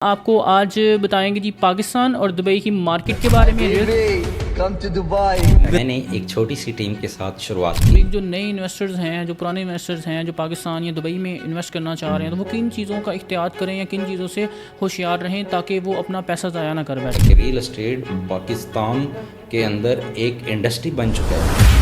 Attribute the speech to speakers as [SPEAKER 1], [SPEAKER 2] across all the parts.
[SPEAKER 1] آپ کو آج بتائیں گے جی پاکستان اور دبئی کی مارکیٹ کے بارے میں۔
[SPEAKER 2] میں نے ایک چھوٹی سی ٹیم کے ساتھ شروعات کی۔
[SPEAKER 1] جو نئے انویسٹرز ہیں، جو پرانے انویسٹرز ہیں، جو پاکستان یا دبئی میں انویسٹ کرنا چاہ رہے ہیں، تو وہ کن چیزوں کا احتیاط کریں یا کن چیزوں سے ہوشیار رہیں تاکہ وہ اپنا پیسہ ضائع نہ کر بیٹھیں؟
[SPEAKER 2] ریل اسٹیٹ پاکستان کے اندر ایک انڈسٹری بن چکا ہے۔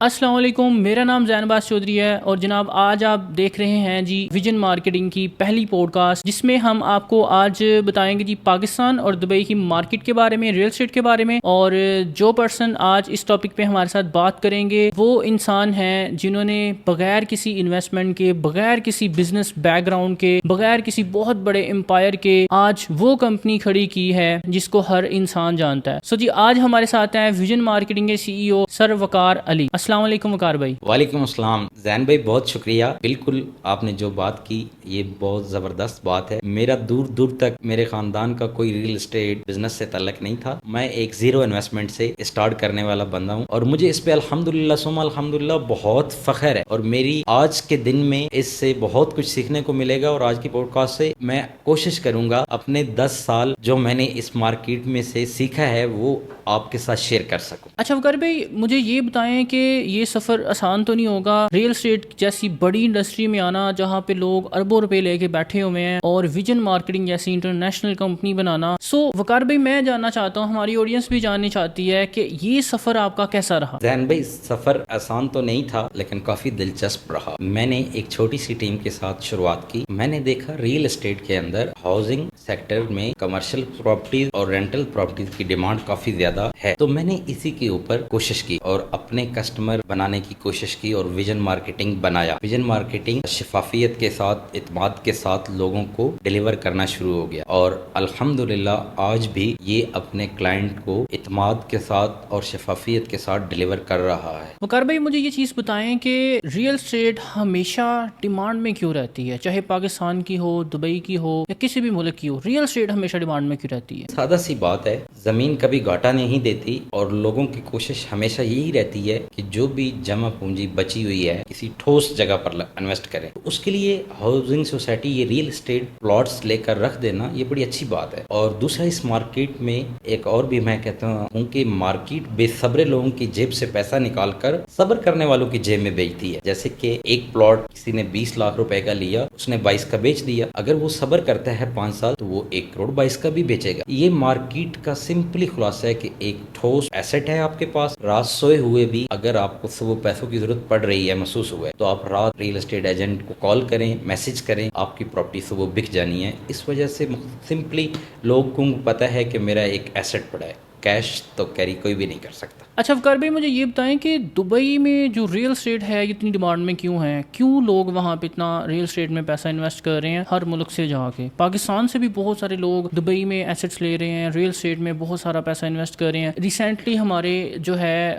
[SPEAKER 1] السلام علیکم، میرا نام زین عباس چودھری ہے اور جناب آج آپ دیکھ رہے ہیں جی ویژن مارکیٹنگ کی پہلی پوڈ کاسٹ، جس میں ہم آپ کو آج بتائیں گے جی پاکستان اور دبئی کی مارکیٹ کے بارے میں، ریل اسٹیٹ کے بارے میں۔ اور جو پرسن آج اس ٹاپک پہ ہمارے ساتھ بات کریں گے وہ انسان ہیں جنہوں نے بغیر کسی انویسٹمنٹ کے، بغیر کسی بزنس بیک گراؤنڈ کے، بغیر کسی بہت بڑے امپائر کے آج وہ کمپنی کھڑی کی ہے جس کو ہر انسان جانتا ہے۔ جی آج ہمارے ساتھ ہیں ویژن مارکیٹنگ کے CEO سر وقار علی۔ السلام علیکم وقار بھائی۔
[SPEAKER 2] وعلیکم السلام زین بھائی، بہت شکریہ۔ بالکل آپ نے جو بات کی یہ بہت زبردست بات ہے۔ میرا دور دور تک میرے خاندان کا کوئی ریل اسٹیٹ بزنس سے تعلق نہیں تھا۔ میں ایک زیرو انویسٹمنٹ سے اسٹارٹ کرنے والا بندہ ہوں اور مجھے اس پہ الحمدللہ ثم الحمدللہ بہت فخر ہے، اور میری آج کے دن میں اس سے بہت کچھ سیکھنے کو ملے گا۔ اور آج کی پوڈ کاسٹ سے میں کوشش کروں گا اپنے 10 سال جو میں نے اس مارکیٹ میں سے سیکھا ہے وہ آپ کے ساتھ شیئر کر سکوں۔
[SPEAKER 1] اچھا وقار بھائی، مجھے یہ بتائیں کہ یہ سفر آسان تو نہیں ہوگا ریل اسٹیٹ جیسی بڑی انڈسٹری میں آنا جہاں پہ لوگ اربوں روپے لے کے بیٹھے ہوئے ہیں، اور ویژن مارکیٹنگ جیسی انٹرنیشنل کمپنی بنانا۔ وقار بھائی، میں جاننا چاہتا ہوں، ہماری آڈینس بھی جاننی چاہتی ہے کہ یہ سفر آپ کا کیسا رہا؟
[SPEAKER 2] زین بھائی، سفر آسان تو نہیں تھا لیکن کافی دلچسپ رہا۔ میں نے ایک چھوٹی سی ٹیم کے ساتھ شروعات کی۔ میں نے دیکھا ریل اسٹیٹ کے اندر ہاؤسنگ سیکٹر میں کمرشل پراپرٹیز اور رینٹل پراپرٹیز کی ڈیمانڈ کافی زیادہ ہے، تو میں نے اسی کے اوپر کوشش کی اور اپنے کسٹمر بنانے کی کوشش کی اور ویژن مارکیٹنگ بنایا۔ ویژن مارکیٹنگ شفافیت کے ساتھ، اعتماد کے ساتھ لوگوں کو ڈیلیور کرنا شروع ہو گیا، اور الحمدللہ آج بھی یہ اپنے کلائنٹ کو اعتماد کے ساتھ اور شفافیت کے ساتھ ڈیلیور کر رہا ہے۔
[SPEAKER 1] وقار بھائی، مجھے یہ چیز بتائیں کہ ریل اسٹیٹ ہمیشہ ڈیمانڈ میں کیوں رہتی ہے؟ چاہے پاکستان کی ہو، دبئی کی ہو یا کسی بھی ملک کی ہو، ریل اسٹیٹ ہمیشہ ڈیمانڈ میں کیوں رہتی ہے؟
[SPEAKER 2] سادہ سی بات ہے، زمین کبھی گھاٹا نہیں دیتی، اور لوگوں کی کوشش ہمیشہ یہی رہتی ہے کہ جو بھی جمع پونجی بچی ہوئی ہے کسی ٹھوس جگہ پر انویسٹ کریں۔ تو اس کے لیے ہاؤسنگ سوسائٹی یہ ریل اسٹیٹ پلاٹس لے کر رکھ دینا یہ بڑی اچھی بات ہے۔ اور دوسرا، اس مارکیٹ میں ایک اور بھی میں کہتا ہوں کہ مارکیٹ بے صبر لوگوں کی جیب سے پیسہ نکال کر صبر کرنے والوں کی جیب میں بیچتی ہے۔ جیسے کہ ایک پلاٹ کسی نے 20 لاکھ روپے کا لیا، اس نے 22 کا بیچ دیا، اگر وہ صبر کرتا ہے 5 سال تو وہ 1 کروڑ 22 کا بھی بیچے گا۔ یہ مارکیٹ کا سمپلی خلاصہ ہے کہ ایک ٹھوس ایسٹ ہے آپ کے پاس، رات سوئے ہوئے بھی اگر آپ کو صبح پیسوں کی ضرورت پڑ رہی ہے، محسوس ہوا ہے، تو آپ رات ریل اسٹیٹ ایجنٹ کو کال کریں، میسج کریں، آپ کی پراپرٹی صبح بک جانی ہے۔ اس وجہ سے سمپلی لوگوں کو پتا ہے کہ میرا ایک ایسٹ پڑا ہے، کیش تو کیری کوئی بھی نہیں کر سکتا۔
[SPEAKER 1] اچھا وقار بھائی، مجھے یہ بتائیں کہ دبئی میں جو ریل اسٹیٹ ہے اتنی ڈیمانڈ میں کیوں ہے؟ کیوں لوگ وہاں پہ اتنا ریل اسٹیٹ میں پیسہ انویسٹ کر رہے ہیں ہر ملک سے جا کے؟ پاکستان سے بھی بہت سارے لوگ دبئی میں ایسٹس لے رہے ہیں، ریل اسٹیٹ میں بہت سارا پیسہ انویسٹ کر رہے ہیں۔ ریسنٹلی ہمارے جو ہے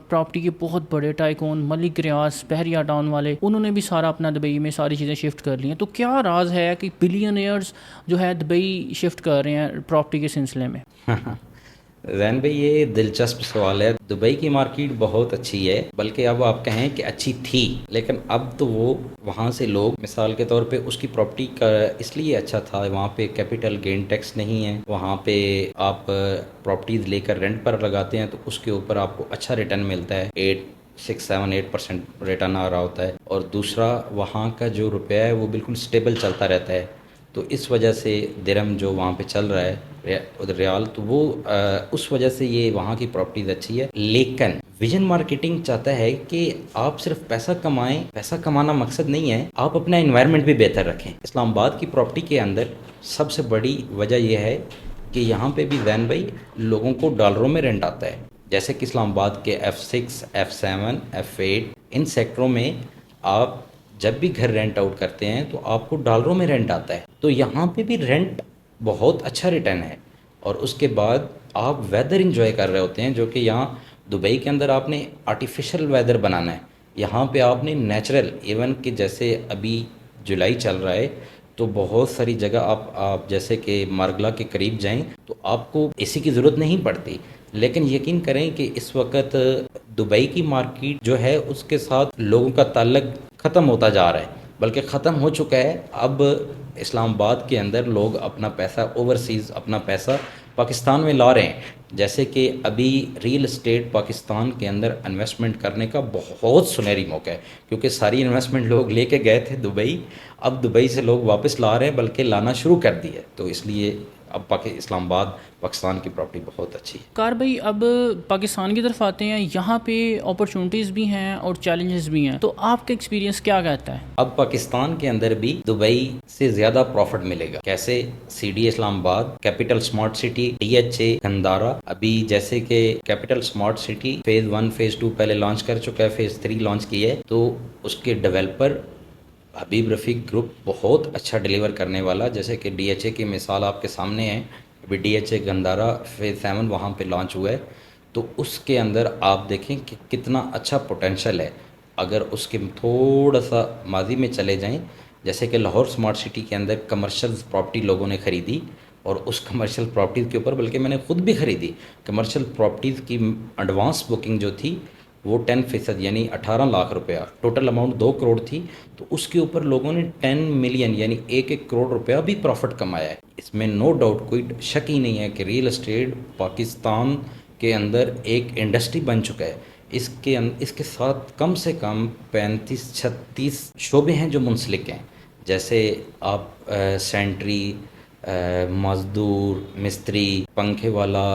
[SPEAKER 1] پراپرٹی کے بہت بڑے ٹائکون ملک ریاض بحریہ ٹاؤن والے، انہوں نے بھی سارا اپنا دبئی میں ساری چیزیں شفٹ کر لی ہیں۔ تو کیا راز ہے کہ بلینئرز جو ہے دبئی شفٹ کر رہے ہیں پراپرٹی کے سلسلے میں؟
[SPEAKER 2] زین بھائی، یہ دلچسپ سوال ہے۔ دبئی کی مارکیٹ بہت اچھی ہے، بلکہ اب آپ کہیں کہ اچھی تھی، لیکن اب تو وہ وہاں سے لوگ مثال کے طور پہ اس کی پراپرٹی کا اس لیے اچھا تھا، وہاں پہ کیپٹل گین ٹیکس نہیں ہے، وہاں پہ آپ پراپرٹیز لے کر رینٹ پر لگاتے ہیں تو اس کے اوپر آپ کو اچھا ریٹرن ملتا ہے، 6-7-8% ریٹرن آ رہا ہوتا ہے، اور دوسرا وہاں کا جو روپیہ ہے وہ بالکل سٹیبل چلتا رہتا ہے، تو اس وجہ سے درہم جو وہاں پہ چل رہا ہے ریال، تو وہ اس وجہ سے یہ وہاں کی پراپرٹیز اچھی ہے۔ لیکن ویژن مارکیٹنگ چاہتا ہے کہ آپ صرف پیسہ کمائیں، پیسہ کمانا مقصد نہیں ہے، آپ اپنا انوائرمنٹ بھی بہتر رکھیں۔ اسلام آباد کی پراپرٹی کے اندر سب سے بڑی وجہ یہ ہے کہ یہاں پہ بھی زین بھائی لوگوں کو ڈالروں میں رینٹ آتا ہے، جیسے کہ اسلام آباد کے F6 F7 F8 ان سیکٹروں میں آپ جب بھی گھر رینٹ آؤٹ کرتے ہیں تو آپ کو ڈالروں میں رینٹ آتا ہے، تو یہاں پہ بھی رینٹ بہت اچھا ریٹرن ہے، اور اس کے بعد آپ ویدر انجوائے کر رہے ہوتے ہیں، جو کہ یہاں دبئی کے اندر آپ نے آرٹیفیشل ویدر بنانا ہے، یہاں پہ آپ نے نیچرل، ایون کہ جیسے ابھی جولائی چل رہا ہے تو بہت ساری جگہ آپ جیسے کہ مارگلا کے قریب جائیں تو آپ کو اے سی کی ضرورت نہیں پڑتی، لیکن یقین کریں کہ اس وقت دبئی کی مارکیٹ جو ہے اس کے ساتھ لوگوں کا تعلق ختم ہوتا جا رہا ہے، بلکہ ختم ہو چکا ہے۔ اب اسلام آباد کے اندر لوگ اپنا پیسہ اوورسیز اپنا پیسہ پاکستان میں لا رہے ہیں. جیسے کہ ابھی ریئل اسٹیٹ پاکستان کے اندر انویسٹمنٹ کرنے کا بہت سنہری موقع ہے, کیونکہ ساری انویسٹمنٹ لوگ لے کے گئے تھے دبئی, اب دبئی سے لوگ واپس لا رہے ہیں, بلکہ لانا شروع کر دی ہے. تو اس لیے اب اسلام آباد پاکستان کی پراپرٹی بہت اچھی ہے.
[SPEAKER 1] کار بھائی اب پاکستان کی طرف آتے ہیں, یہاں پہ اپرچونیٹیز بھی ہیں اور چیلنجز بھی ہیں, تو آپ کا ایکسپیرینس کیا کہتا ہے؟
[SPEAKER 2] اب پاکستان کے اندر بھی دبئی سے زیادہ پروفٹ ملے گا. کیسے؟ سی D Islamabad, Capital Smart City, D H A Gandhara. ابھی جیسے کہ Capital Smart City phase 1 phase 2 پہلے لانچ کر چکا ہے, فیز 3 لانچ کی ہے, تو اس کے ڈیولپر حبیب رفیق گروپ بہت اچھا ڈیلیور کرنے والا. جیسے کہ ڈی ایچ اے کی مثال آپ کے سامنے ہے, ابھی D H A Gandhara phase 7 وہاں پہ لانچ ہوا ہے, تو اس کے اندر آپ دیکھیں کہ کتنا اچھا پوٹینشل ہے. اگر اس کے تھوڑا سا ماضی میں چلے جائیں, جیسے کہ لاہور اسمارٹ سٹی کے اندر کمرشل پراپرٹی لوگوں نے خریدی, اور اس کمرشل پراپرٹیز کے اوپر بلکہ میں نے خود بھی خریدی. کمرشل پراپرٹیز کی ایڈوانس بکنگ جو تھی وہ 10% یعنی 18 لاکھ روپیہ, ٹوٹل اماؤنٹ 2 کروڑ تھی, تو اس کے اوپر لوگوں نے 10 ملین یعنی 1 کروڑ روپیہ بھی پروفٹ کمایا ہے. اس میں نو ڈاؤٹ کوئی شک ہی نہیں ہے کہ ریئل اسٹیٹ پاکستان کے اندر ایک انڈسٹری بن چکا ہے. اس کے ساتھ کم سے کم 35-36 شعبے ہیں جو منسلک ہیں. جیسے آپ سینٹری, مزدور, مستری, پنکھے والا,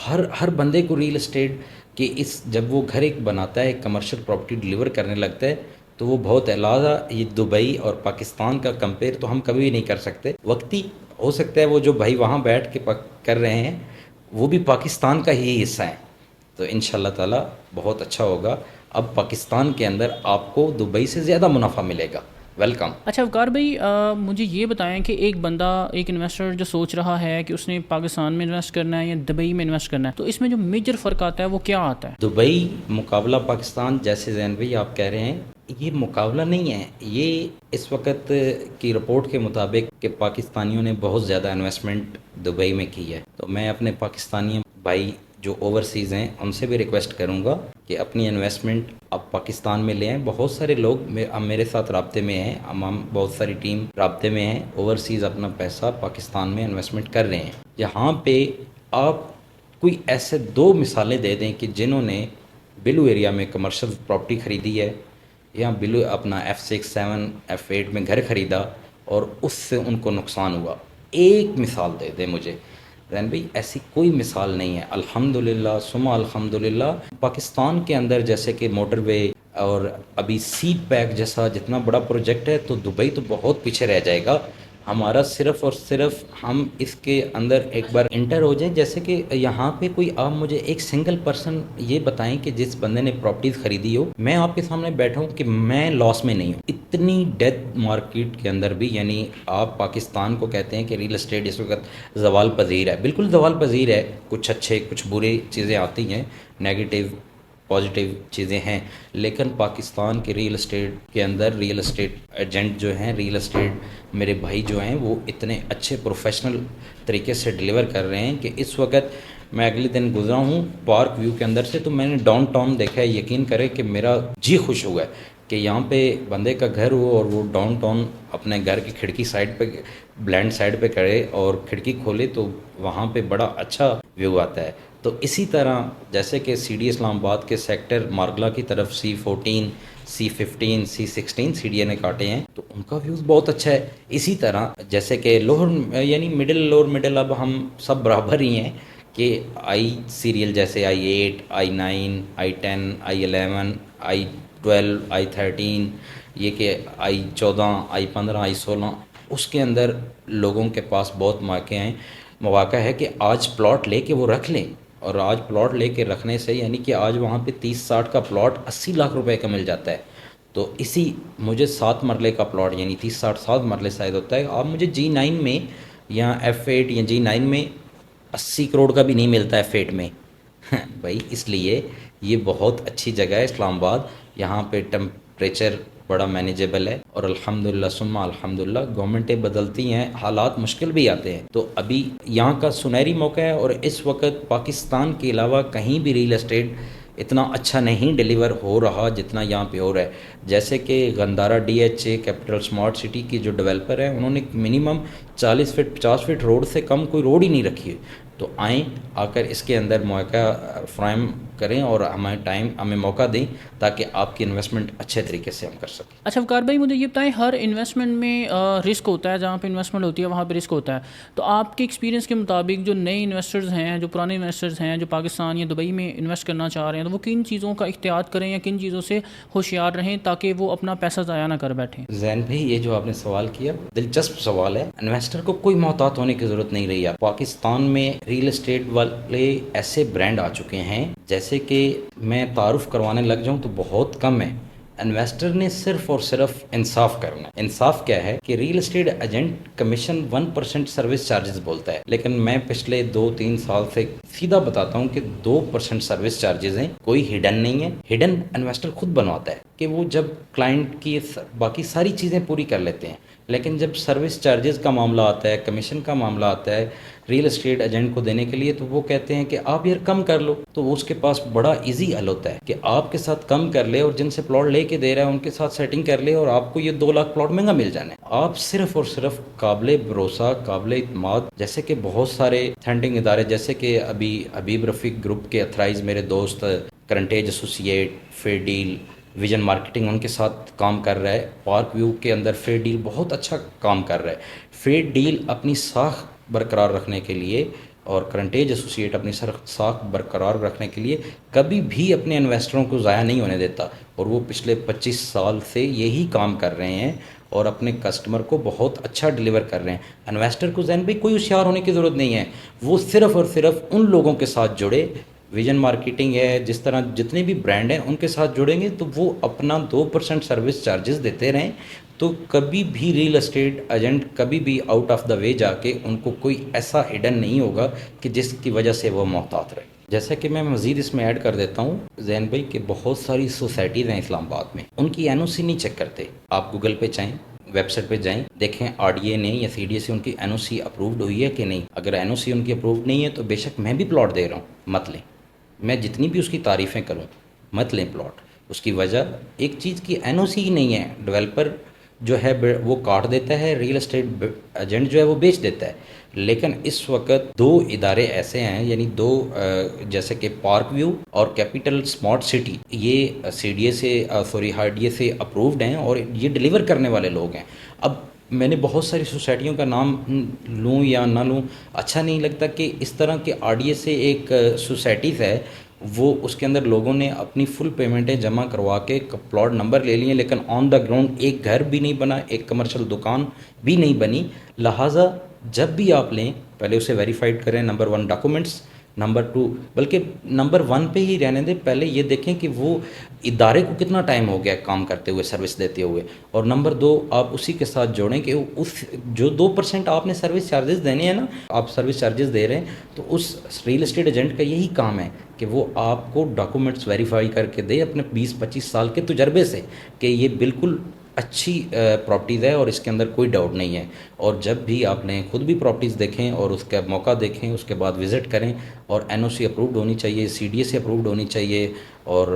[SPEAKER 2] ہر بندے کو ریئل اسٹیٹ کہ جب وہ گھر ایک بناتا ہے, کمرشل پراپرٹی ڈیلیور کرنے لگتا ہے, تو وہ بہت لہٰذا یہ دبئی اور پاکستان کا کمپیئر تو ہم کبھی بھی نہیں کر سکتے. وقتی ہو سکتا ہے وہ جو بھائی وہاں بیٹھ کے کر رہے ہیں وہ بھی پاکستان کا ہی حصہ ہیں, تو ان شاء اللہ تعالیٰ بہت اچھا ہوگا. اب پاکستان کے اندر آپ کو دبئی سے زیادہ منافع ملے گا. ویلکم.
[SPEAKER 1] اچھا وقار بھائی, مجھے یہ بتائیں کہ ایک بندہ, ایک انویسٹر جو سوچ رہا ہے کہ اس نے پاکستان میں انویسٹ کرنا ہے یا دبئی میں انویسٹ کرنا ہے, تو اس میں جو میجر فرق آتا ہے وہ کیا آتا ہے؟
[SPEAKER 2] دبئی مقابلہ پاکستان, جیسے زین بھائی آپ کہہ رہے ہیں, یہ مقابلہ نہیں ہے. یہ اس وقت کی رپورٹ کے مطابق کہ پاکستانیوں نے بہت زیادہ انویسٹمنٹ دبئی میں کی ہے, تو میں اپنے پاکستانی بھائی جو اوورسیز ہیں ان سے بھی ریکویسٹ کروں گا کہ اپنی انویسٹمنٹ آپ پاکستان میں لے آئیں. بہت سارے لوگ میرے ساتھ رابطے میں ہیں, ہم بہت ساری ٹیم رابطے میں ہیں, اوورسیز اپنا پیسہ پاکستان میں انویسٹمنٹ کر رہے ہیں. یہاں پہ آپ کوئی ایسے 2 مثالیں دے دیں کہ جنہوں نے بلو ایریا میں کمرشل پراپرٹی خریدی ہے, یا بلو اپنا F6, 7, F8 میں گھر خریدا اور اس سے ان کو نقصان ہوا. ایک مثال دے دیں مجھے. رین بھائی ایسی کوئی مثال نہیں ہے. الحمدللہ ثم الحمدللہ پاکستان کے اندر جیسے کہ موٹر وے اور ابھی سی پیک جیسا جتنا بڑا پروجیکٹ ہے, تو دبئی تو بہت پیچھے رہ جائے گا. ہمارا صرف اور صرف ہم اس کے اندر ایک بار انٹر ہو جائیں. جیسے کہ یہاں پہ کوئی آپ مجھے ایک سنگل پرسن یہ بتائیں کہ جس بندے نے پراپرٹیز خریدی ہو, میں آپ کے سامنے بیٹھا ہوں کہ میں لاس میں نہیں ہوں. اتنی ڈیتھ مارکیٹ کے اندر بھی, یعنی آپ پاکستان کو کہتے ہیں کہ ریل اسٹیٹ اس وقت زوال پذیر ہے. بالکل زوال پذیر ہے, کچھ اچھے کچھ برے چیزیں آتی ہیں, نیگیٹو پازیٹیو چیزیں ہیں, لیکن پاکستان کے ریل اسٹیٹ کے اندر ریل اسٹیٹ ایجنٹ جو ہیں, ریل اسٹیٹ میرے بھائی جو ہیں, وہ اتنے اچھے پروفیشنل طریقے سے ڈیلیور کر رہے ہیں کہ اس وقت میں اگلے دن گزرا ہوں پارک ویو کے اندر سے, تو میں نے ڈاؤن ٹاؤن دیکھا ہے. یقین کرے کہ میرا جی خوش ہوا ہے کہ یہاں پہ بندے کا گھر ہو اور وہ ڈاؤن ٹاؤن اپنے گھر کی کھڑکی سائڈ پہ, بلینڈ سائڈ پہ کرے اور کھڑکی کھولے تو وہاں پہ بڑا اچھا ویو آتا ہے. تو اسی طرح جیسے کہ سی ڈی اسلام آباد کے سیکٹر مارگلا کی طرف C14, C15, C16 C D A نے کاٹے ہیں, تو ان کا ویوز بہت اچھا ہے. اسی طرح جیسے کہ لوور یعنی لوور مڈل اب ہم سب برابر ہی ہیں کہ آئی سیریل جیسے I8, I9, I10, I11, I12, I13, یہ کہ I14, I15, I16, اس کے اندر لوگوں کے پاس بہت مواقع ہے کہ آج پلاٹ لے کے وہ رکھ لیں, اور آج پلاٹ لے کے رکھنے سے یعنی کہ آج وہاں پہ 30-60 کا پلاٹ 80 لاکھ روپے کا مل جاتا ہے. تو اسی مجھے 7 مرلے کا پلاٹ یعنی 30-60 7 مرلے شاید ہوتا ہے, آپ مجھے G9 میں یا F8 یا G9 میں 80 کروڑ کا بھی نہیں ملتا F8 میں بھائی. اس لیے یہ بہت اچھی جگہ ہے اسلام آباد, یہاں پہ ٹمپریچر بڑا مینیجیبل ہے, اور الحمدللہ ثم الحمدللہ گورنمنٹیں بدلتی ہیں, حالات مشکل بھی آتے ہیں, تو ابھی یہاں کا سنہری موقع ہے. اور اس وقت پاکستان کے علاوہ کہیں بھی ریل اسٹیٹ اتنا اچھا نہیں ڈیلیور ہو رہا جتنا یہاں پہ ہو رہا ہے. جیسے کہ غندارہ DHA کیپٹل اسمارٹ سٹی کی جو ڈیولپر ہے انہوں نے منیمم 40 فٹ 50 فٹ روڈ سے کم کوئی روڈ ہی نہیں رکھی ہے. تو آئیں آ کر اس کے اندر موقع فراہم کریں اور ہمیں موقع دیں تاکہ آپ کی انویسٹمنٹ اچھے طریقے سے ہم کر سکیں.
[SPEAKER 1] اچھا وقار بھائی مجھے یہ بتائیں، ہر انویسٹمنٹ میں رسک ہوتا ہے، جہاں پہ انویسٹمنٹ ہوتی ہے وہاں پہ رسک ہوتا ہے. تو آپ کے ایکسپیرینس کے مطابق جو نئے انویسٹرز ہیں، جو پرانے انویسٹرز ہیں، جو پاکستان یا دبئی میں انویسٹ کرنا چاہ رہے ہیں، تو وہ کن چیزوں کا احتیاط کریں یا کن چیزوں سے ہوشیار رہیں تاکہ وہ اپنا پیسہ ضائع نہ کر بیٹھیں؟
[SPEAKER 2] زین بھائی یہ جو آپ نے سوال کیا دلچسپ سوال ہے. انویسٹر کو کوئی محتاط ہونے کی ضرورت نہیں رہی ہے. پاکستان میں ریئل اسٹیٹ والے ایسے برانڈ آ چکے ہیں، جیسے کہ میں تعارف کروانے لگ جاؤں تو بہت کم ہے. انویسٹر نے صرف اور صرف انصاف کرنا ہے. انصاف کیا ہے کہ real estate agent commission 1% service charges بولتا ہے، لیکن میں پچھلے 2-3 سال سے سیدھا بتاتا ہوں کہ 2% سروس چارجز ہیں. کوئی ہڈن نہیں ہے. ہڈن انویسٹر خود بنواتا ہے کہ وہ جب کلائنٹ کی باقی ساری چیزیں پوری کر لیتے ہیں، لیکن جب سروس چارجز کا معاملہ آتا ہے، کمیشن کا معاملہ آتا ہے ریئل اسٹیٹ ایجنٹ کو دینے کے لیے، تو وہ کہتے ہیں کہ آپ یار کم کر لو. تو اس کے پاس بڑا ایزی حل ہوتا ہے کہ آپ کے ساتھ کم کر لے اور جن سے پلاٹ لے کے دے رہا ہے ان کے ساتھ سیٹنگ کر لے اور آپ کو یہ 2 لاکھ پلاٹ مہنگا مل جانا ہے. آپ صرف اور صرف قابل بھروسہ، قابل اعتماد، جیسے کہ بہت سارے فنڈنگ ادارے، جیسے کہ ابھی حبیب رفیق گروپ کے اتھرائز میرے دوست کرنٹیج associate, Fair Deal, Vision Marketing ان کے ساتھ کام کر رہا ہے. پارک ویو کے اندر فیئر ڈیل بہت اچھا کام کر رہا ہے. فیئر ڈیل اپنی ساکھ برقرار رکھنے کے لیے اور کرنٹیج ایسوسیٹ اپنی ساکھ برقرار رکھنے کے لیے کبھی بھی اپنے انویسٹروں کو ضائع نہیں ہونے دیتا، اور وہ پچھلے 25 سال سے یہی کام کر رہے ہیں اور اپنے کسٹمر کو بہت اچھا ڈیلیور کر رہے ہیں. انویسٹر کو ذہن بھی کوئی ہوشیار ہونے کی ضرورت نہیں ہے. وہ صرف اور صرف ان لوگوں کے ساتھ جڑے، ویژن مارکیٹنگ ہے، جس طرح جتنے بھی برانڈ ہیں ان کے ساتھ جڑیں گے تو وہ اپنا 2% سروس چارجز دیتے رہیں. تو کبھی بھی ریئل اسٹیٹ ایجنٹ کبھی بھی آؤٹ آف دا وے جا کے ان کو کوئی ایسا ہڈن نہیں ہوگا کہ جس کی وجہ سے وہ محتاط رہے. جیسا کہ میں مزید اس میں ایڈ کر دیتا ہوں زین بھائی کہ بہت ساری سوسائٹیز ہیں اسلام آباد میں، ان کی NOC نہیں چیک کرتے. آپ گوگل پہ جائیں، ویب سائٹ پہ جائیں، دیکھیں RDA نے یا CDA سے ان کی NOC اپرووڈ ہوئی ہے کہ نہیں. اگر NOC ان کی اپرووڈ نہیں ہے تو بے شک میں بھی پلاٹ دے رہا ہوں، مت لیں. میں جتنی بھی اس کی تعریفیں کروں، مت لیں پلاٹ. اس کی وجہ ایک چیز کی NOC ہی نہیں ہے. ڈیولپر جو ہے وہ کاٹ دیتا ہے، ریئل اسٹیٹ ایجنٹ جو ہے وہ بیچ دیتا ہے. لیکن اس وقت 2 ادارے ایسے ہیں، یعنی 2 جیسے کہ پارک ویو اور کیپٹل اسمارٹ سٹی، یہ CDA سے RDA سے اپرووڈ ہیں اور یہ ڈیلیور کرنے والے لوگ ہیں. اب میں نے بہت ساری سوسائٹیوں کا نام لوں یا نہ لوں اچھا نہیں لگتا کہ اس طرح کے RDA سے ایک سوسائٹیز ہے، وہ اس کے اندر لوگوں نے اپنی فل پیمنٹیں جمع کروا کے پلاٹ نمبر لے لیے، لیکن آن دا گراؤنڈ ایک گھر بھی نہیں بنا، ایک کمرشل دکان بھی نہیں بنی. لہٰذا جب بھی آپ لیں پہلے اسے ویریفائڈ کریں. نمبر 1 ڈاکومنٹس، نمبر 2 بلکہ نمبر 1 پہ ہی رہنے دیں. پہلے یہ دیکھیں کہ وہ ادارے کو کتنا ٹائم ہو گیا کام کرتے ہوئے، سروس دیتے ہوئے. اور نمبر 2 آپ اسی کے ساتھ جوڑیں کہ اس جو 2% آپ نے سروس چارجز دینے ہیں نا، آپ سروس چارجز دے رہے ہیں، تو اس ریئل اسٹیٹ ایجنٹ کا یہی کام ہے کہ وہ آپ کو ڈاکومنٹس ویریفائی کر کے دے اپنے 20-25 سال کے تجربے سے کہ یہ بالکل اچھی پراپرٹیز ہے اور اس کے اندر کوئی ڈاؤٹ نہیں ہے. اور جب بھی آپ نے خود بھی پراپرٹیز دیکھیں اور اس کا موقع دیکھیں، اس کے بعد وزٹ کریں. اور NOC اپرووڈ ہونی چاہیے، CDA سے اپرووڈ ہونی چاہیے، اور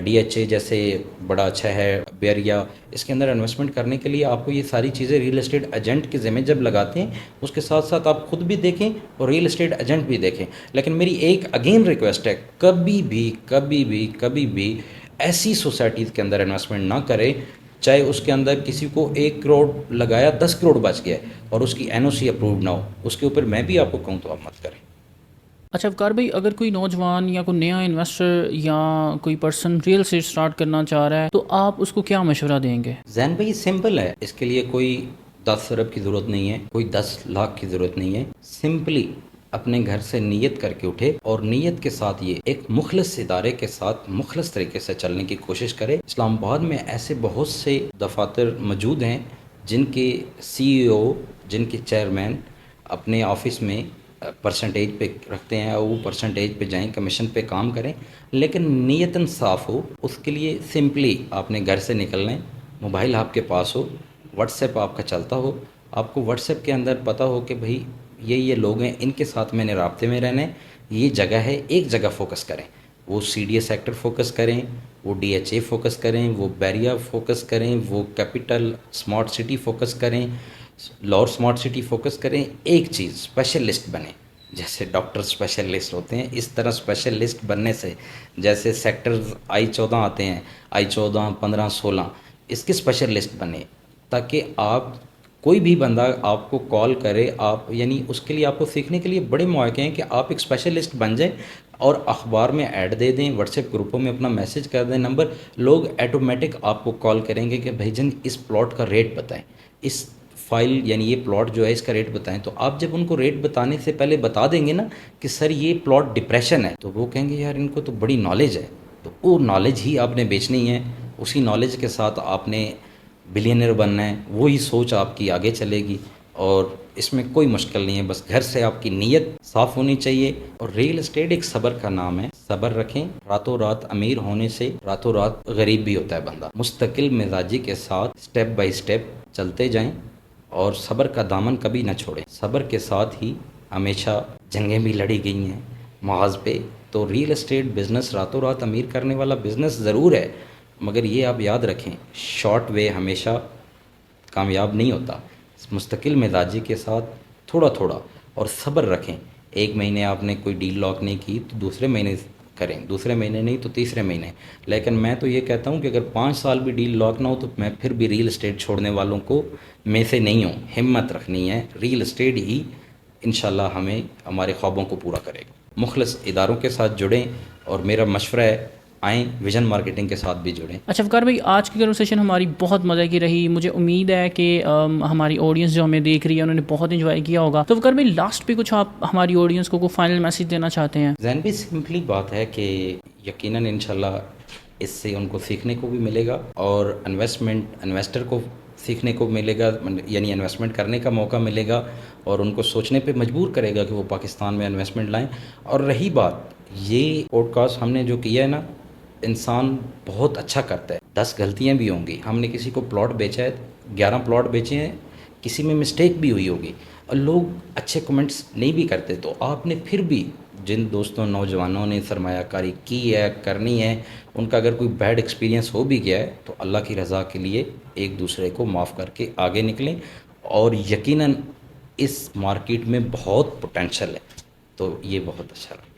[SPEAKER 2] DHA جیسے بڑا اچھا ہے بیریا. اس کے اندر انویسٹمنٹ کرنے کے لیے آپ کو یہ ساری چیزیں ریئل اسٹیٹ ایجنٹ کے ذمہ جب لگاتے ہیں، اس کے ساتھ ساتھ آپ خود بھی دیکھیں اور ریئل اسٹیٹ ایجنٹ بھی دیکھیں. لیکن میری ایک اگین ریکویسٹ ہے، کبھی بھی ایسی سوسائٹیز کے اندر انویسٹمنٹ نہ کریں چاہے اس کے اندر کسی کو 1 کروڑ لگایا 10 کروڑ بچ گیا اور اس کی NOC اپرووڈ نہ ہو. اس کے اوپر میں بھی آپ کو کہوں تو آپ مت کریں.
[SPEAKER 1] اچھا وقار بھائی، اگر کوئی نوجوان یا کوئی نیا انویسٹر یا کوئی پرسن ریئل اسٹیٹ اسٹارٹ کرنا چاہ رہا ہے تو آپ اس کو کیا مشورہ دیں گے؟
[SPEAKER 2] زین بھائی سمپل ہے. اس کے لیے کوئی 10 ارب کی ضرورت نہیں ہے، کوئی 10 لاکھ کی ضرورت نہیں ہے. سمپلی اپنے گھر سے نیت کر کے اٹھے اور نیت کے ساتھ یہ ایک مخلص ادارے کے ساتھ مخلص طریقے سے چلنے کی کوشش کرے. اسلام آباد میں ایسے بہت سے دفاتر موجود ہیں جن کے CEO، جن کے چیئرمین اپنے آفس میں پرسنٹیج پہ رکھتے ہیں، اور وہ پرسنٹیج پہ جائیں، کمیشن پہ کام کریں، لیکن نیتاً صاف ہو. اس کے لیے سمپلی آپ نے گھر سے نکلنا ہے، موبائل آپ کے پاس ہو، واٹس ایپ آپ کا چلتا ہو، آپ کو واٹس ایپ کے اندر پتہ ہو کہ بھائی یہ لوگ ہیں، ان کے ساتھ میں نے رابطے میں رہنا ہے، یہ جگہ ہے، ایک جگہ فوکس کریں. وہ CDA سیکٹر فوکس کریں, وہ DHA فوکس کریں, وہ بیریا فوکس کریں, وہ کیپٹل اسمارٹ سٹی فوکس کریں, لاہور اسمارٹ سٹی فوکس کریں. ایک چیز اسپیشلسٹ بنیں, جیسے ڈاکٹر اسپیشلسٹ ہوتے ہیں اس طرح اسپیشلسٹ بننے سے, جیسے سیکٹرز I-14 آتے ہیں, I-14, 15, 16, اس کے اسپیشلسٹ بنیں تاکہ آپ کوئی بھی بندہ آپ کو کال کرے, آپ یعنی اس کے لیے آپ کو سیکھنے کے لیے بڑے مواقع ہیں کہ آپ ایک اسپیشلسٹ بن جائیں اور اخبار میں ایڈ دے دیں, واٹس ایپ گروپوں میں اپنا میسج کر دیں نمبر, لوگ ایٹومیٹک آپ کو کال کریں گے کہ بھائی جان اس پلاٹ کا ریٹ بتائیں, اس فائل یعنی یہ پلاٹ جو ہے اس کا ریٹ بتائیں. تو آپ جب ان کو ریٹ بتانے سے پہلے بتا دیں گے نا کہ سر یہ پلاٹ ڈپریشن ہے, تو وہ کہیں گے یار ان کو تو بڑی نالج ہے. تو وہ نالج ہی آپ نے بیچنی ہے, اسی نالج کے ساتھ آپ نے بلینئر بننا ہے, وہی سوچ آپ کی آگے چلے گی. اور اس میں کوئی مشکل نہیں ہے, بس گھر سے آپ کی نیت صاف ہونی چاہیے. اور ریل اسٹیٹ ایک صبر کا نام ہے, صبر رکھیں. راتوں رات امیر ہونے سے راتوں رات غریب بھی ہوتا ہے بندہ. مستقل مزاجی کے ساتھ سٹیپ بائی سٹیپ چلتے جائیں اور صبر کا دامن کبھی نہ چھوڑیں. صبر کے ساتھ ہی ہمیشہ جنگیں بھی لڑی گئی ہیں محاذ پہ. تو ریل اسٹیٹ بزنس راتوں رات امیر کرنے والا بزنس ضرور ہے, مگر یہ آپ یاد رکھیں شارٹ وے ہمیشہ کامیاب نہیں ہوتا. مستقل مزاجی کے ساتھ تھوڑا تھوڑا اور صبر رکھیں. ایک مہینے آپ نے کوئی ڈیل لاک نہیں کی تو دوسرے مہینے کریں, دوسرے مہینے نہیں تو تیسرے مہینے. لیکن میں تو یہ کہتا ہوں کہ اگر 5 سال بھی ڈیل لاک نہ ہو تو میں پھر بھی ریل اسٹیٹ چھوڑنے والوں کو میں سے نہیں ہوں. ہمت رکھنی ہے, ریل اسٹیٹ ہی انشاءاللہ ہمیں ہمارے خوابوں کو پورا کرے گا. مخلص اداروں کے ساتھ جڑیں اور میرا مشورہ ہے آئیں ویژن مارکیٹنگ کے ساتھ بھی جڑیں.
[SPEAKER 1] اچھا فقار بھائی, آج کی کنورسیشن ہماری بہت مزے کی رہی. مجھے امید ہے کہ ہماری آڈینس جو ہمیں دیکھ رہی ہے انہوں نے بہت انجوائے کیا ہوگا. تو فقار بھائی لاسٹ پہ کچھ آپ ہماری آڈینس کو کوئی فائنل میسیج دینا چاہتے ہیں؟
[SPEAKER 2] زین بھی سمپلی بات ہے کہ یقیناً انشاءاللہ اس سے ان کو سیکھنے کو بھی ملے گا اور انویسٹر کو سیکھنے کو ملے گا, یعنی انویسٹمنٹ کرنے کا موقع ملے گا اور ان کو سوچنے پہ مجبور کرے گا کہ وہ پاکستان میں انویسٹمنٹ لائیں. اور رہی بات یہ پوڈ کاسٹ ہم نے جو کیا ہے نا, انسان بہت اچھا کرتا ہے, 10 غلطیاں بھی ہوں گی. ہم نے کسی کو پلاٹ بیچا ہے, 11 پلاٹ بیچے ہیں, کسی میں مسٹیک بھی ہوئی ہوگی اور لوگ اچھے کمنٹس نہیں بھی کرتے. تو آپ نے پھر بھی جن دوستوں نوجوانوں نے سرمایہ کاری کی ہے کرنی ہے, ان کا اگر کوئی بیڈ ایکسپیرینس ہو بھی گیا ہے تو اللہ کی رضا کے لیے ایک دوسرے کو معاف کر کے آگے نکلیں. اور یقیناً اس مارکیٹ میں بہت پوٹینشل ہے, تو یہ بہت اچھا لگا.